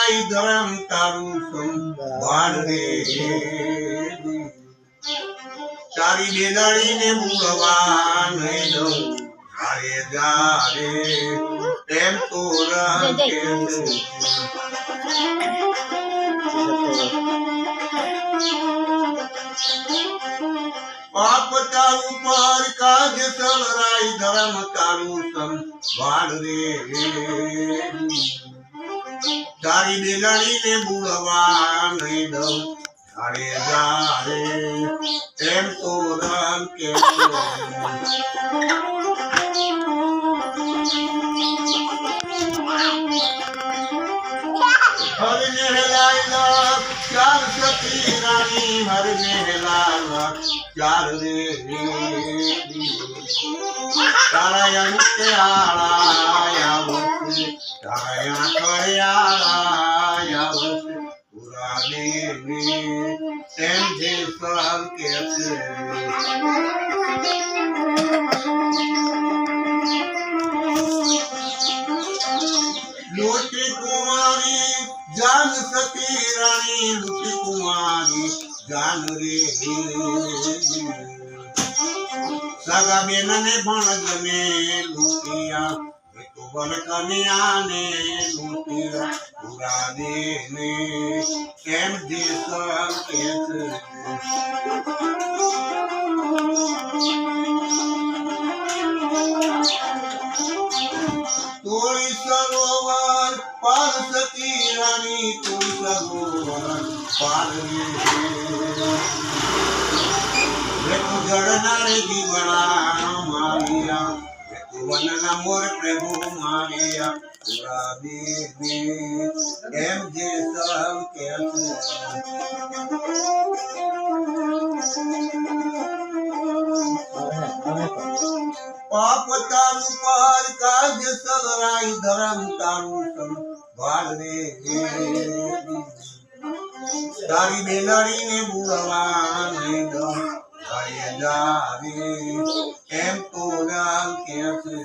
સલરાઈ ધરમ તારું સંભાળ રે તારી બેદળીને ભૂલવા નહીં દઉં અરે જારે તેમ તો રાખે પાપ તારું પર કાજ સલરાઈ ધરમ તારું સંભાળ રે તારી બેદળીને ભૂલવા નહીં દઉં અરે જારે તેમ તો રાખે હર નહેલાય ચાર સતી રાણી હર નહેલાય ચાર રે તારા અંતે આળાયા વસે તારા કળિયાળાયા વસે પુરા દેવી તેમ જે સલ કે છે लूटी कुमारी जान सती रानी लूटी कुमारी जान रे सगा बेन ने भण जने लूटिया तो बन कन्या ने लूटिया पूरा दे ने केम जे सर के तोई सरोवर पार सती रानी तोई सरोवर पार रे तू जड़नारे जीवना मारिया तू वनना मोर प्रभु मारिया पूरा देवी एम जे सब के पाप तारू पार काज सलराई धरम तारू संभाળ રે તારી બેલડીને ભૂલવા નહીં દઉં અરે જારે એમ તો રાખે છે